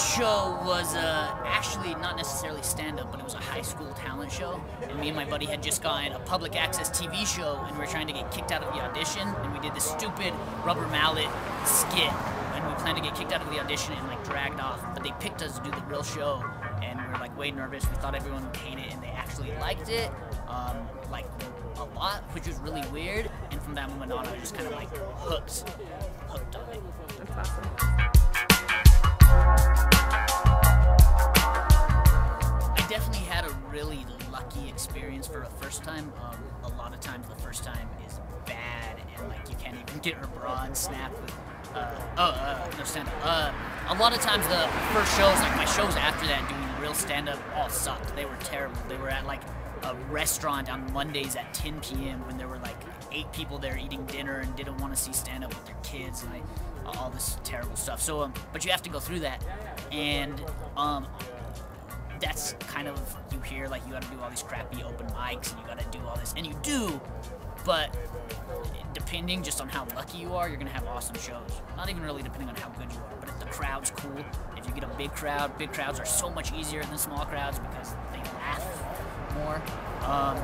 first show was actually not necessarily stand-up, but it was a high school talent show. And me and my buddy had just gotten a public access TV show, and we were trying to get kicked out of the audition. And we did this stupid rubber mallet skit, and we planned to get kicked out of the audition and like dragged off. But they picked us to do the real show, and we were like way nervous. We thought everyone would hate it, and they actually liked it, like a lot, which was really weird. And from that moment on, I was just kind of like hooked on it. That's awesome. I definitely had a really lucky experience for a first time. A lot of times the first time is bad, and like you can't even get her bra unsnapped with no stand-up. A lot of times the first shows, like my shows after that doing real stand-up, all sucked. They were terrible. They were at like a restaurant on Mondays at 10 p.m. when there were like 8 people there eating dinner and didn't want to see stand-up with their kids and like all this terrible stuff. So, but you have to go through that, and that's kind of, you hear like you got to do all these crappy open mics and you got to do all this, and you do, but depending just on how lucky you are, you're gonna have awesome shows. Not even really depending on how good you are, but if the crowd's cool, if you get a big crowds are so much easier than small crowds because they laugh more.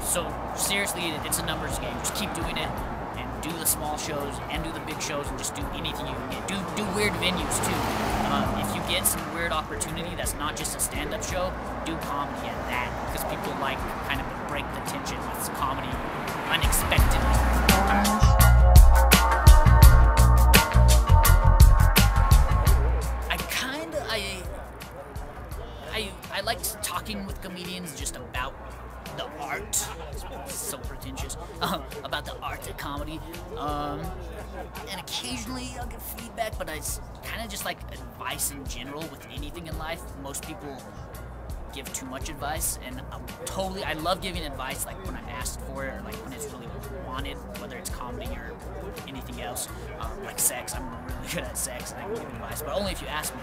So seriously, it's a numbers game. Just keep doing it and do the small shows and do the big shows and just do anything you can get. Do weird venues too. If you get some weird opportunity that's not just a stand-up show, do comedy at that, because people like kind of break the tension with comedy unexpectedly. I liked talking with comedians just about the art. It's so pretentious. About the art of comedy. And occasionally I'll get feedback, but it's kind of just like advice in general with anything in life. Most people give too much advice, and I love giving advice like when I'm asked for it, or like when it's really wanted, whether it's comedy or anything else. Like sex, I'm really good at sex, and I can give advice, but only if you ask me.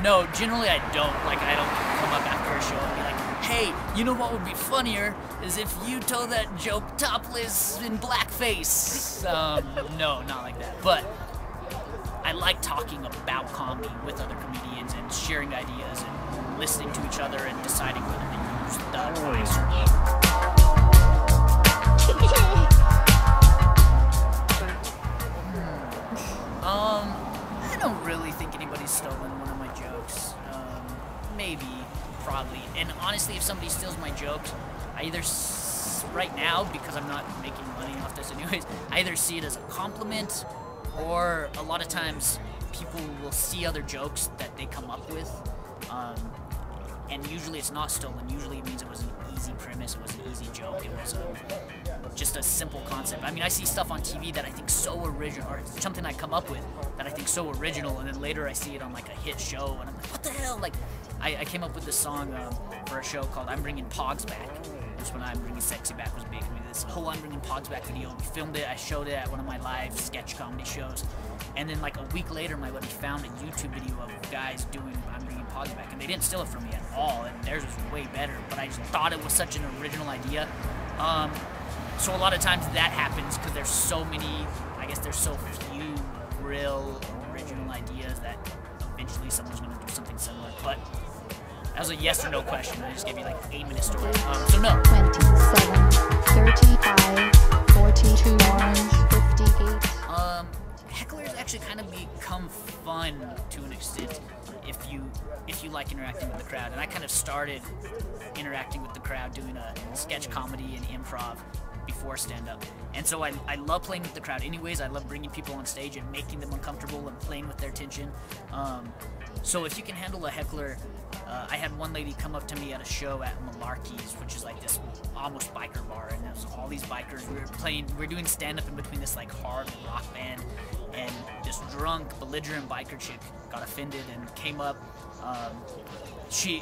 No, generally I don't. Like, I don't come up after a show and be like, hey, you know what would be funnier is if you told that joke topless in blackface. No, not like that. But I like talking about comedy with other comedians and sharing ideas and listening to each other and deciding whether to use the advice or not. I don't really think anybody's stolen one of my jokes. Maybe, probably. And honestly, if somebody steals my jokes, I either, right now, because I'm not making money off this anyways, I either see it as a compliment, or a lot of times people will see other jokes that they come up with, and usually it's not stolen. Usually it means it was an easy premise, it was an easy joke, it was just a simple concept. I mean, I see stuff on TV that I think so original, or something I come up with that I think so original, and then later I see it on like a hit show, and I'm like, what the hell? Like, I came up with this song for a show called I'm Bringing Pogs Back. Just when I'm Bringing Sexy Back was big. I mean, this whole I'm Bringing Pogs Back video, we filmed it, I showed it at one of my live sketch comedy shows, and then like a week later, my buddy found a YouTube video of guys doing I'm Bringing Pogs Back, and they didn't steal it from me at all, and theirs was way better, but I just thought it was such an original idea. So a lot of times that happens because there's so many, I guess there's so few real original ideas that eventually someone's going to do something similar. But as a yes or no question, I just gave you like 8-minute story. So no. 27, 35, 42, orange, 58. Hecklers actually kind of become fun to an extent if you like interacting with the crowd. And I kind of started interacting with the crowd doing a sketch comedy and improv before stand-up. And so I love playing with the crowd anyways. I love bringing people on stage and making them uncomfortable and playing with their tension. So if you can handle a heckler, I had one lady come up to me at a show at Malarkey's, which is like this almost biker bar, and there's all these bikers. We were doing stand-up in between this like hard rock band, and this drunk, belligerent biker chick got offended and came up.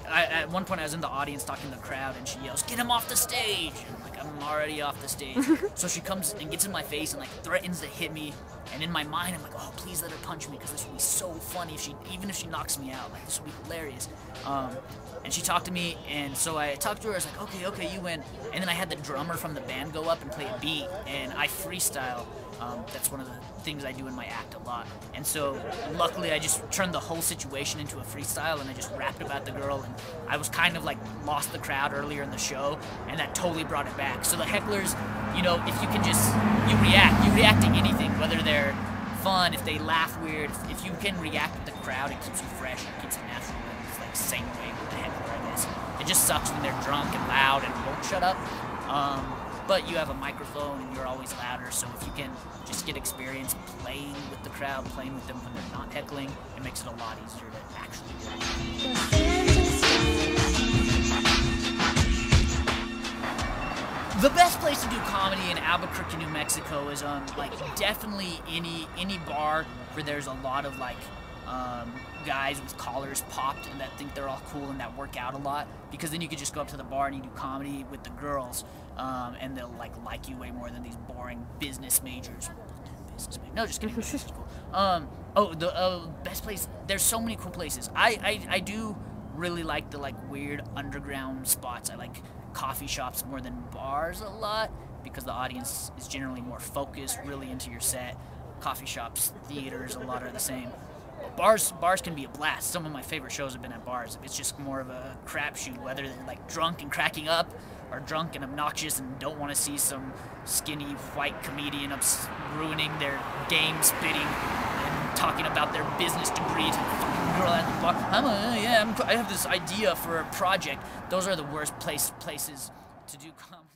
At one point I was in the audience talking to the crowd, and she yells, "Get him off the stage!" And I'm like, I'm already off the stage. So she comes and gets in my face and like threatens to hit me And in my mind, I'm like, oh, please let her punch me, because this would be so funny even if she knocks me out. Like, this would be hilarious. And she talked to me, and so I talked to her. I was like, okay, you win. And then I had the drummer from the band go up and play a beat, and I freestyle. That's one of the things I do in my act a lot. And so luckily I just turned the whole situation into a freestyle, and I just rapped about the girl, and I was kind of like lost the crowd earlier in the show, and that totally brought it back. So the hecklers, you know, if you can just, you react to anything, whether they're fun, if they laugh weird, if you can react with the crowd, it keeps you fresh, it keeps it natural. It's like same way with the heckler, I guess. It just sucks when they're drunk and loud and won't shut up. But you have a microphone and you're always louder, so if you can just get experience playing with the crowd, playing with them when they're not heckling, it makes it a lot easier to actually do it. The best place to do comedy in Albuquerque, New Mexico is like definitely any bar where there's a lot of like guys with collars popped and that think they're all cool and that work out a lot, because then you could just go up to the bar and you do comedy with the girls, and they'll like you way more than these boring business majors. No, just kidding. This is cool. The best place. There's so many cool places. I do really like the weird underground spots. I like coffee shops more than bars a lot, because the audience is generally more focused, really into your set. Coffee shops, theaters, a lot are the same. Bars can be a blast. Some of my favorite shows have been at bars. It's just more of a crapshoot, whether they're like drunk and cracking up, or drunk and obnoxious and don't want to see some skinny white comedian ruining their game spitting and talking about their business degree to the fucking girl at the bar. I have this idea for a project. Those are the worst places to do comedy.